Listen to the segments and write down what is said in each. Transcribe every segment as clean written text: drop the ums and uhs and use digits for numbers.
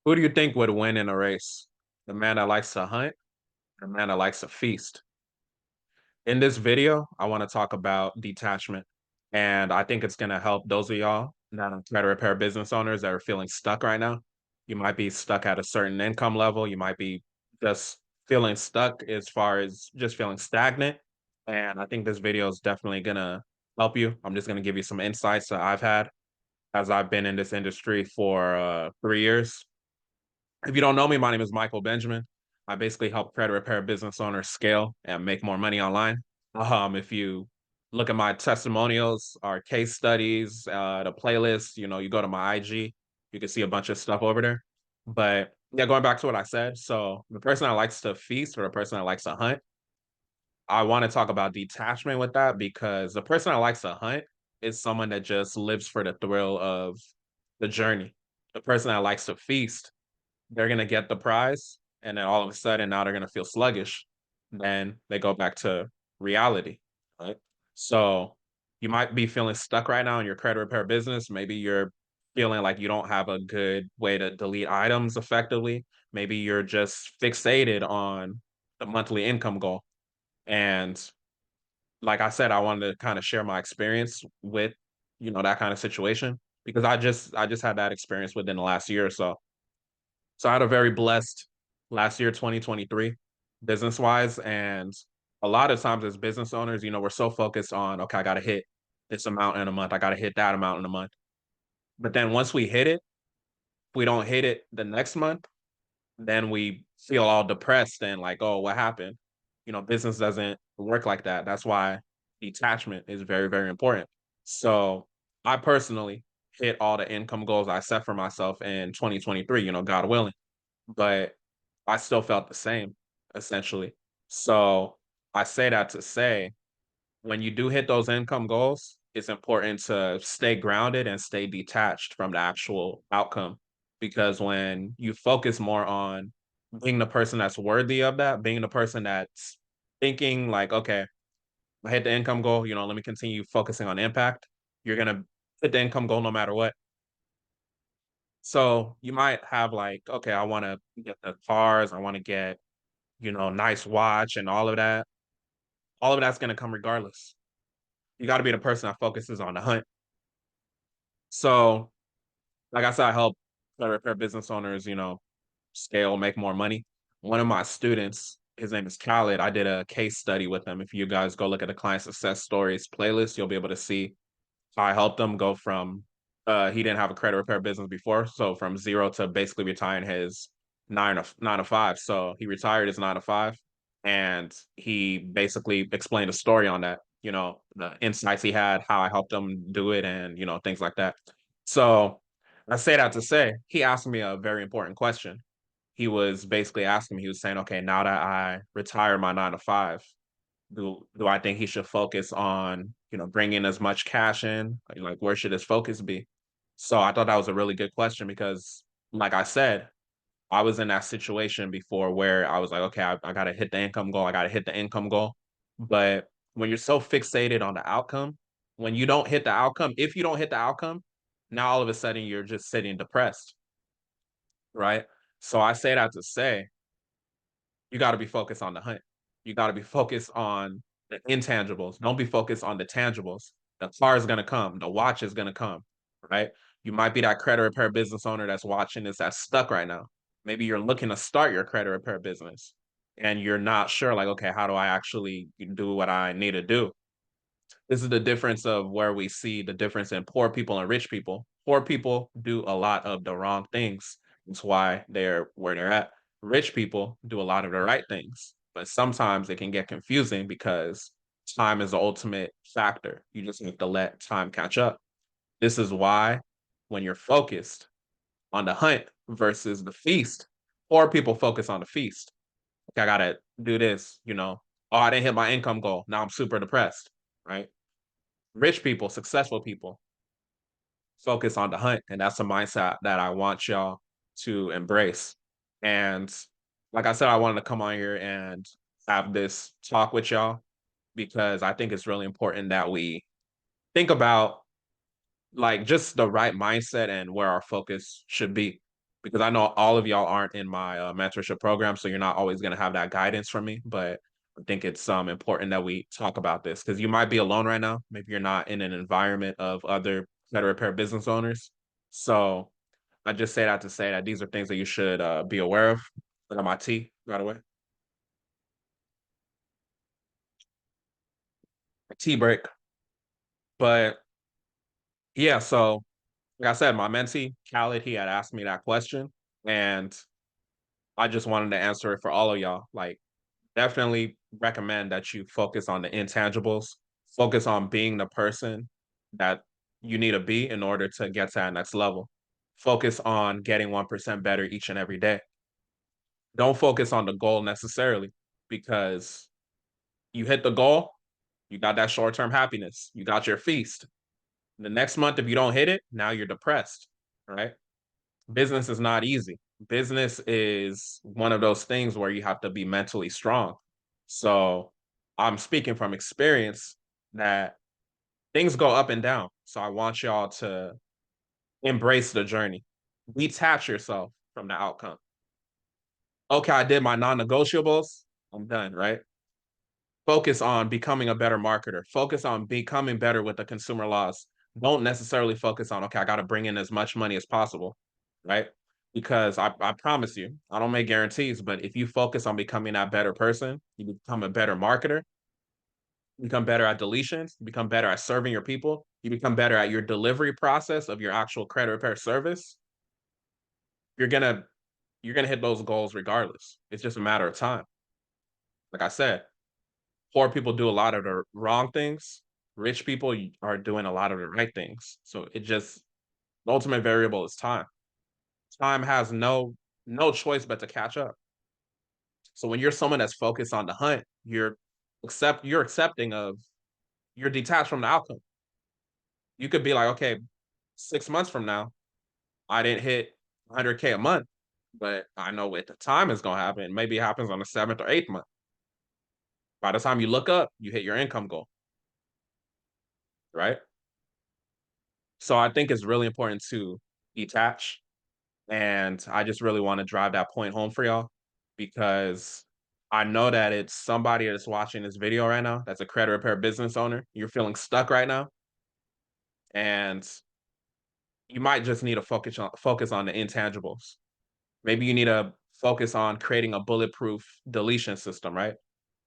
Who do you think would win in a race? The man that likes to hunt or the man that likes to feast? In this video, I want to talk about detachment. And I think it's going to help those of y'all that are credit repair business owners that are feeling stuck right now. You might be stuck at a certain income level. You might be just feeling stuck as far as just feeling stagnant. And I think this video is definitely going to help you. I'm just going to give you some insights that I've had as I've been in this industry for 3 years. If you don't know me, my name is Michael Benjamin. I basically help credit repair business owners scale and make more money online. If you look at my testimonials, our case studies, the playlist, you go to my IG, you can see a bunch of stuff over there. But yeah, going back to what I said. So the person that likes to feast or the person that likes to hunt, I want to talk about detachment with that because the person that likes to hunt is someone that just lives for the thrill of the journey. The person that likes to feast, they're gonna get the prize, and then all of a sudden now they're gonna feel sluggish. Then they go back to reality, right? So you might be feeling stuck right now in your credit repair business. Maybe you're feeling like you don't have a good way to delete items effectively. Maybe you're just fixated on the monthly income goal. And like I said, I wanted to kind of share my experience with, that kind of situation because I just had that experience within the last year or so. So I had a very blessed last year, 2023, business wise. And a lot of times as business owners, we're so focused on, okay, I got to hit this amount in a month. I got to hit that amount in a month. But then once we hit it, if we don't hit it the next month, then we feel all depressed and like, oh, what happened? Business doesn't work like that. That's why detachment is very, very important. So I personally hit all the income goals I set for myself in 2023, God willing, but I still felt the same essentially. So I say that to say when you do hit those income goals, it's important to stay grounded and stay detached from the actual outcome. Because when you focus more on being the person that's worthy of that, being the person that's thinking like, okay, I hit the income goal, let me continue focusing on impact. You're gonna hit the income goal no matter what. So you might have like, okay, I want to get the cars, I want to get, nice watch and all of that. All of that's gonna come regardless. You got to be the person that focuses on the hunt. So, like I said, I help credit repair business owners, scale, make more money. One of my students, his name is Khaled. I did a case study with him. If you guys go look at the client success stories playlist, you'll be able to see how I helped him go from he didn't have a credit repair business before, so from zero to basically retiring his nine to five. So he retired his 9 to 5, and he basically explained a story on that. The insights he had, how I helped him do it, and things like that. So I say that to say he asked me a very important question. He was basically asking me. He was saying, "Okay, now that I retire my 9 to 5, do I think he should focus on, bringing as much cash in? Like, where should his focus be?" So I thought that was a really good question because, like I said, I was in that situation before where I was like, okay, I got to hit the income goal. I got to hit the income goal. But when you're so fixated on the outcome, when you don't hit the outcome, if you don't hit the outcome, now all of a sudden you're just sitting depressed, right? So I say that to say you got to be focused on the hunt. You got to be focused on the intangibles. Don't be focused on the tangibles. The car is going to come. The watch is going to come, right? You might be that credit repair business owner that's watching this that's stuck right now. Maybe you're looking to start your credit repair business and you're not sure, like, okay, how do I actually do what I need to do? This is the difference of where we see the difference in poor people and rich people. Poor people do a lot of the wrong things. That's why they're where they're at. Rich people do a lot of the right things, but sometimes it can get confusing because time is the ultimate factor. You just have to let time catch up. This is why when you're focused on the hunt versus the feast, poor people focus on the feast. Okay, I gotta do this, Oh, I didn't hit my income goal. Now I'm super depressed, right? Rich people, successful people focus on the hunt. And that's a mindset that I want y'all to embrace. And like I said, I wanted to come on here and have this talk with y'all because I think it's really important that we think about like just the right mindset and where our focus should be. because I know all of y'all aren't in my mentorship program, so you're not always going to have that guidance from me. But I think it's important that we talk about this because you might be alone right now. Maybe you're not in an environment of other credit repair business owners. So I just say that to say that these are things that you should be aware of. Look at my tea, by the way. Tea break. But yeah, so like I said, my mentee, Khaled, he had asked me that question. And I just wanted to answer it for all of y'all. Like, definitely recommend that you focus on the intangibles, focus on being the person that you need to be in order to get to that next level. Focus on getting 1% better each and every day. Don't focus on the goal necessarily because you hit the goal, you got that short term happiness, you got your feast. The next month, if you don't hit it, now you're depressed, right? Business is not easy. Business is one of those things where you have to be mentally strong. So I'm speaking from experience that things go up and down. So I want y'all to embrace the journey. Detach yourself from the outcome. Okay, I did my non-negotiables. I'm done, right? Focus on becoming a better marketer. Focus on becoming better with the consumer laws. Don't necessarily focus on, okay, I got to bring in as much money as possible, right? Because I promise you, I don't make guarantees, but if you focus on becoming that better person, you become a better marketer, you become better at deletions, you become better at serving your people, you become better at your delivery process of your actual credit repair service, you're gonna you're gonna hit those goals regardless. It's just a matter of time. Like I said, poor people do a lot of the wrong things. Rich people are doing a lot of the right things. So it just the ultimate variable is time. Time has no choice but to catch up. So when you're someone that's focused on the hunt, you're accepting of you're detached from the outcome. You could be like, okay, 6 months from now, I didn't hit 100K a month, but I know at the time it's gonna happen. Maybe it happens on the seventh or eighth month. By the time you look up, you hit your income goal, right? So I think it's really important to detach. And I just really want to drive that point home for y'all because I know that it's somebody that's watching this video right now that's a credit repair business owner. You're feeling stuck right now. And you might just need to focus on the intangibles. Maybe you need to focus on creating a bulletproof deletion system, right?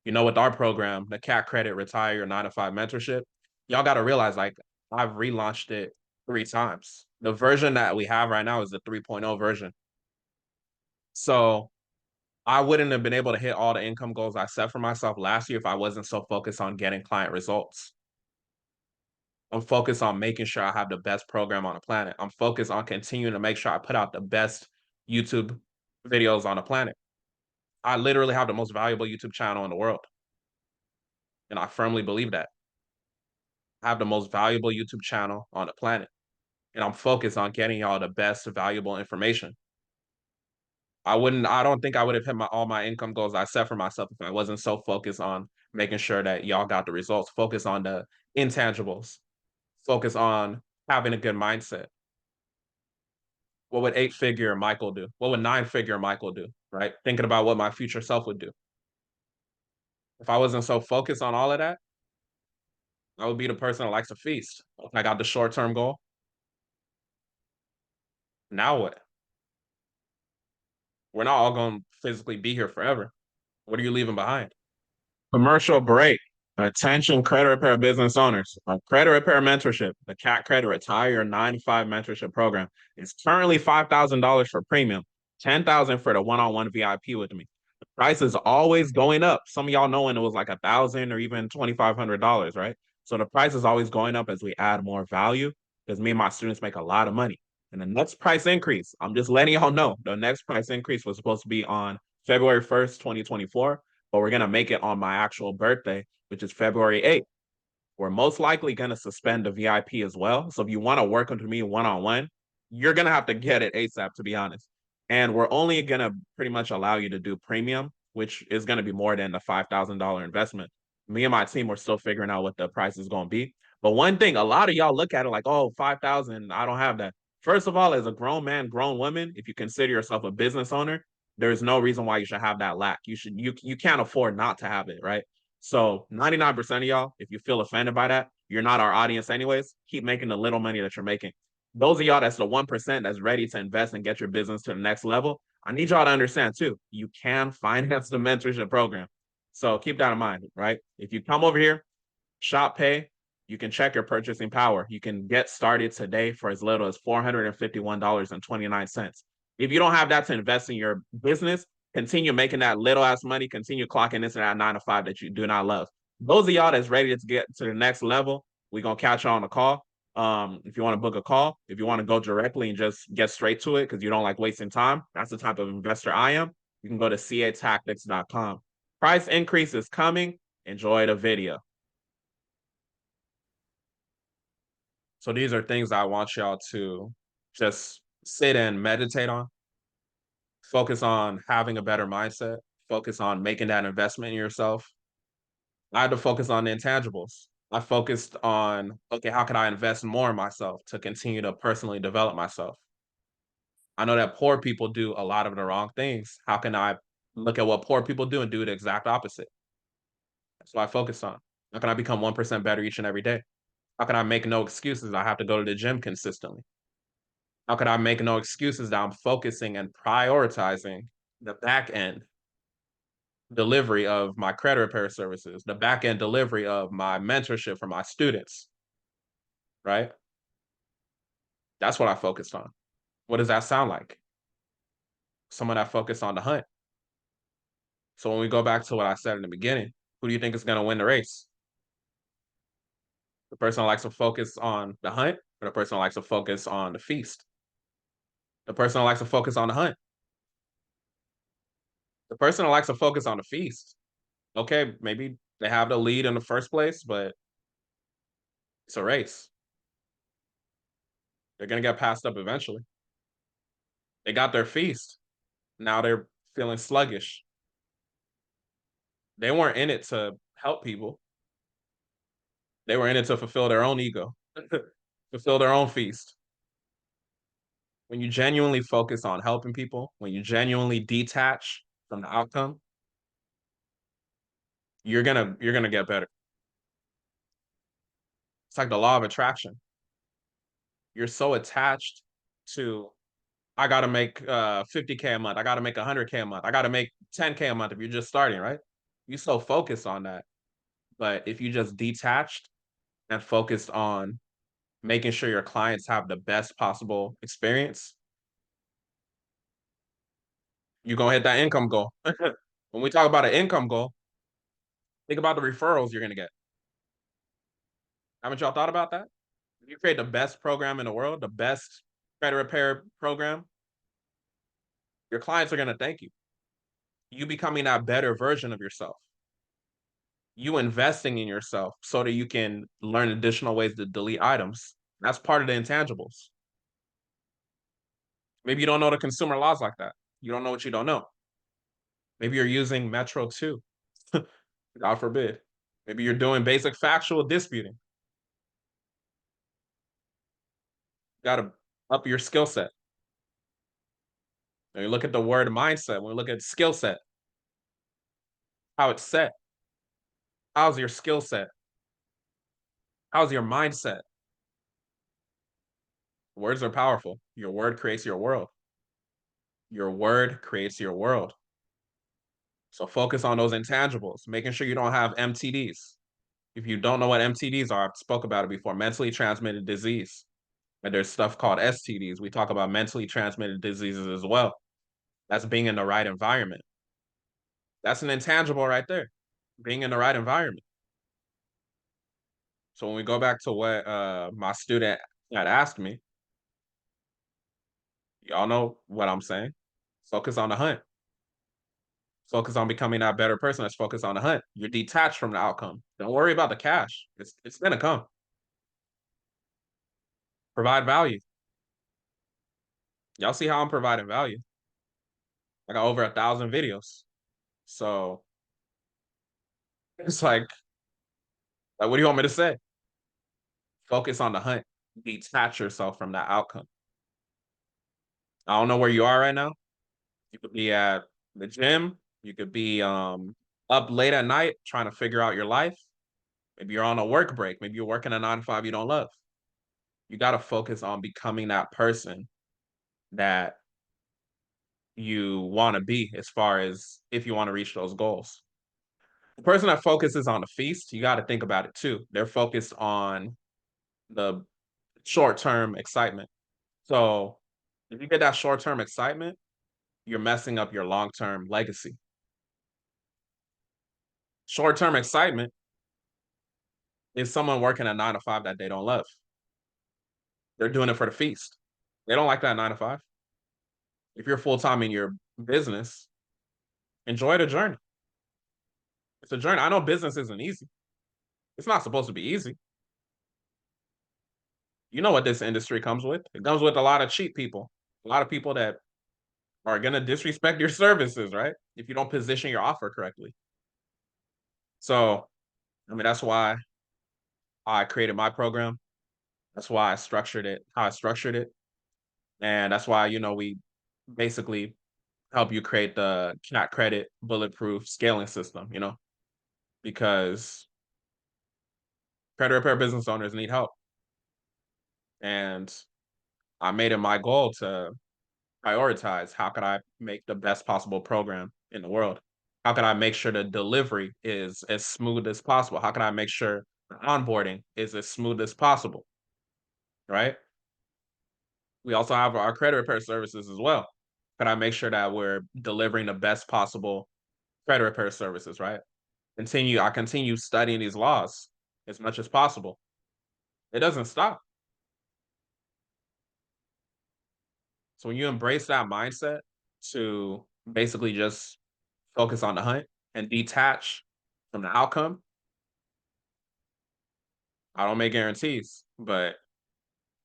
You know, with our program, the CAT Credit Retire Your 9 to 5 Mentorship, y'all got to realize like I've relaunched it 3 times. The version that we have right now is the 3.0 version. So I wouldn't have been able to hit all the income goals I set for myself last year if I wasn't so focused on getting client results. I'm focused on making sure I have the best program on the planet. I'm focused on continuing to make sure I put out the best YouTube videos on the planet. I literally have the most valuable YouTube channel in the world. And I firmly believe that. I have the most valuable YouTube channel on the planet. And I'm focused on getting y'all the best valuable information. I don't think I would have hit all my income goals I set for myself if I wasn't so focused on making sure that y'all got the results. Focus on the intangibles. Focus on having a good mindset. What would 8-figure Michael do? What would 9-figure Michael do? Right? Thinking about what my future self would do. If I wasn't so focused on all of that, I would be the person that likes to feast. I got the short-term goal. Now what? We're not all going to physically be here forever. What are you leaving behind? Commercial break. Attention credit repair business owners. Our credit repair mentorship, the CAT Credit Retire 9-5 mentorship program, is currently $5,000 for premium, $10,000 for the one-on-one VIP with me. The price is always going up. Some of y'all know when it was like $1,000 or even $2,500, right? So the price is always going up as we add more value because me and my students make a lot of money. And the next price increase, I'm just letting y'all know, the next price increase was supposed to be on February 1st, 2024, but we're going to make it on my actual birthday, which is February 8th. We're most likely going to suspend the VIP as well. So if you want to work with me one-on-one, you're going to have to get it ASAP, to be honest. And we're only going to pretty much allow you to do premium, which is going to be more than the $5,000 investment. Me and my team are still figuring out what the price is going to be. But one thing, a lot of y'all look at it like, oh, 5,000, I don't have that. First of all, as a grown man, grown woman, if you consider yourself a business owner, there's no reason why you should have that lack. You can't afford not to have it, right? So 99% of y'all, if you feel offended by that, you're not our audience anyways. Keep making the little money that you're making. Those of y'all that's the 1% that's ready to invest and get your business to the next level, I need y'all to understand too, you can finance the mentorship program. So keep that in mind, right? If you come over here, shop pay, you can check your purchasing power. You can get started today for as little as $451.29. If you don't have that to invest in your business, continue making that little ass money, continue clocking into that 9 to 5 that you do not love. Those of y'all that's ready to get to the next level, we're gonna catch you on a call. If you want to book a call, if you want to go directly and just get straight to it because you don't like wasting time, that's the type of investor I am. You can go to catactics.com. Price increase is coming. Enjoy the video. So these are things I want y'all to just sit and meditate on. Focus on having a better mindset. Focus on making that investment in yourself. I had to focus on the intangibles. I focused on, okay, how can I invest more in myself to continue to personally develop myself? I know that poor people do a lot of the wrong things. How can I look at what poor people do and do the exact opposite? That's what I focus on. How can I become 1% better each and every day? How can I make no excuses? I have to go to the gym consistently. How can I make no excuses that I'm focusing and prioritizing the back end delivery of my credit repair services, the back end delivery of my mentorship for my students, right? That's what I focused on. What does that sound like? Someone that focused on the hunt. So when we go back to what I said in the beginning, who do you think is going to win the race? The person that likes to focus on the hunt or the person that likes to focus on the feast? The person that likes to focus on the hunt. The person that likes to focus on the feast. Okay, maybe they have the lead in the first place, but it's a race. They're gonna get passed up eventually. They got their feast. Now they're feeling sluggish. They weren't in it to help people. They were in it to fulfill their own ego, fulfill their own feast. When you genuinely focus on helping people, when you genuinely detach from the outcome, you're gonna get better. It's like the law of attraction. You're so attached to I gotta make 50K a month. I gotta make 100K a month. I gotta make 10K a month if you're just starting, right? You so focused on that. But if you just detached and focused on making sure your clients have the best possible experience, you're gonna hit that income goal. When we talk about an income goal, think about the referrals you're gonna get. Haven't y'all thought about that? If you create the best program in the world, the best credit repair program, your clients are gonna thank you. You becoming that better version of yourself. You investing in yourself so that you can learn additional ways to delete items. That's part of the intangibles. Maybe you don't know the consumer laws like that. You don't know what you don't know. Maybe you're using Metro 2. God forbid. Maybe you're doing basic factual disputing. You got to up your skill set. When you look at the word mindset, when we look at skill set, how it's set. How's your skill set? How's your mindset? Words are powerful. Your word creates your world. Your word creates your world. So focus on those intangibles, making sure you don't have MTDs. If you don't know what MTDs are, I've spoke about it before, mentally transmitted disease. And there's stuff called STDs. We talk about mentally transmitted diseases as well. That's being in the right environment. That's an intangible right there, being in the right environment. So when we go back to what my student had asked me, y'all know what I'm saying. Focus on the hunt. Focus on becoming that better person. Let's focus on the hunt. You're detached from the outcome. Don't worry about the cash. It's gonna come. Provide value. Y'all see how I'm providing value. I got over 1,000 videos. So it's like, what do you want me to say? Focus on the hunt. Detach yourself from that outcome. I don't know where you are right now. You could be at the gym. You could be up late at night trying to figure out your life. Maybe you're on a work break. Maybe you're working a 9 to 5 you don't love. You got to focus on becoming that person that you want to be as far as if you want to reach those goals. The person that focuses on the feast, you got to think about it too. They're focused on the short-term excitement. So if you get that short-term excitement, you're messing up your long-term legacy. Short-term excitement is someone working a 9 to 5 that they don't love. They're doing it for the feast. They don't like that 9 to 5. If you're full-time in your business, enjoy the journey. It's a journey. I know business isn't easy. It's not supposed to be easy. You know what this industry comes with. It comes with a lot of cheap people, a lot of people that are going to disrespect your services, right? If you don't position your offer correctly. So, I mean, that's why I created my program. That's why I structured it, how I structured it. And that's why, we basically help you create the CAT credit bulletproof scaling system, because credit repair business owners need help. And I made it my goal to prioritize how could I make the best possible program in the world? How can I make sure the delivery is as smooth as possible? How can I make sure the onboarding is as smooth as possible? Right? We also have our credit repair services as well. Can I make sure that we're delivering the best possible credit repair services, right? I continue studying these laws as much as possible. It doesn't stop. So when you embrace that mindset to basically just focus on the hunt and detach from the outcome, I don't make guarantees, but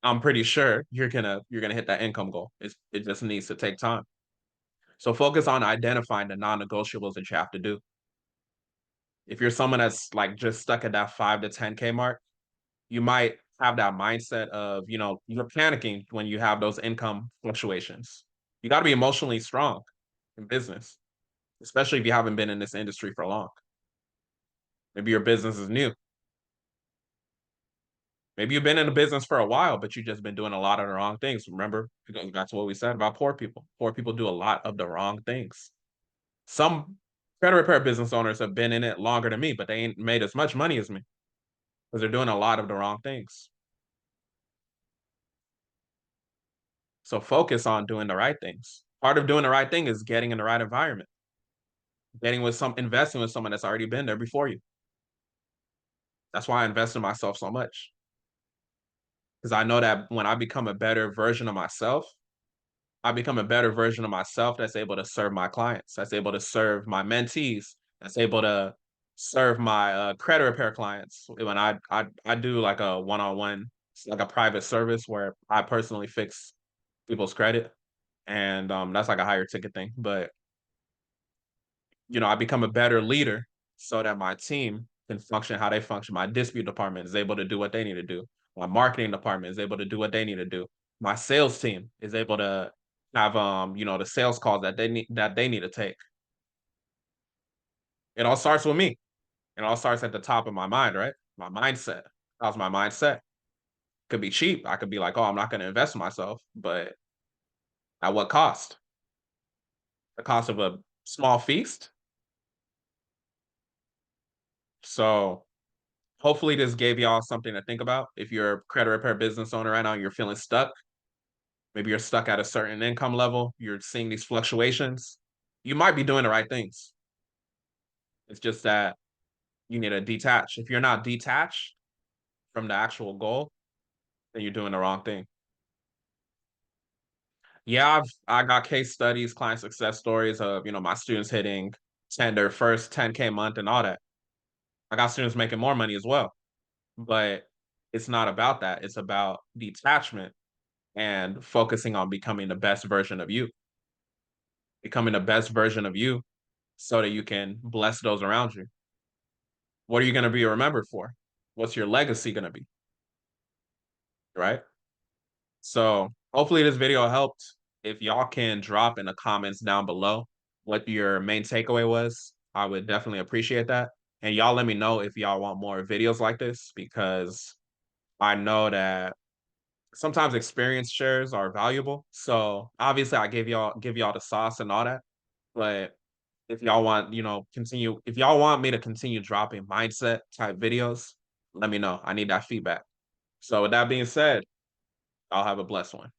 I'm pretty sure you're gonna hit that income goal. It just needs to take time. So focus on identifying the non-negotiables that you have to do. If you're someone that's like just stuck at that 5 to 10K mark, you might have that mindset of, you're panicking when you have those income fluctuations. You got to be emotionally strong in business, especially if you haven't been in this industry for long. Maybe your business is new. Maybe you've been in the business for a while, but you've just been doing a lot of the wrong things. Remember, because that's what we said about poor people. Poor people do a lot of the wrong things. Some credit repair business owners have been in it longer than me, but they ain't made as much money as me because they're doing a lot of the wrong things. So focus on doing the right things. Part of doing the right thing is getting in the right environment, investing with someone that's already been there before you. That's why I invest in myself so much. Because I know that when I become a better version of myself, I become a better version of myself that's able to serve my clients, that's able to serve my mentees, that's able to serve my credit repair clients. When I do like a one-on-one, like a private service where I personally fix people's credit, and that's like a higher ticket thing. But I become a better leader so that my team can function how they function. My dispute department is able to do what they need to do. My marketing department is able to do what they need to do. My sales team is able to have the sales calls that they need to take. It all starts with me. It all starts at the top of my mind, right? My mindset. How's my mindset? Could be cheap. I could be like, oh, I'm not going to invest in myself, but at what cost? The cost of a small feast. So hopefully this gave y'all something to think about. If you're a credit repair business owner right now, you're feeling stuck. Maybe you're stuck at a certain income level. You're seeing these fluctuations. You might be doing the right things. It's just that you need to detach. If you're not detached from the actual goal, then you're doing the wrong thing. Yeah, I got case studies, client success stories of my students hitting their first 10K month and all that. I got students making more money as well, but it's not about that. It's about detachment and focusing on becoming the best version of you, becoming the best version of you so that you can bless those around you. What are you going to be remembered for? What's your legacy going to be? Right? So hopefully this video helped. if y'all can drop in the comments down below what your main takeaway was, I would definitely appreciate that. And y'all let me know if y'all want more videos like this because I know that sometimes experience shares are valuable. So obviously I give y'all the sauce and all that. But if y'all want, continue if y'all want me to continue dropping mindset type videos, let me know. I need that feedback. So with that being said, I'll have a blessed one.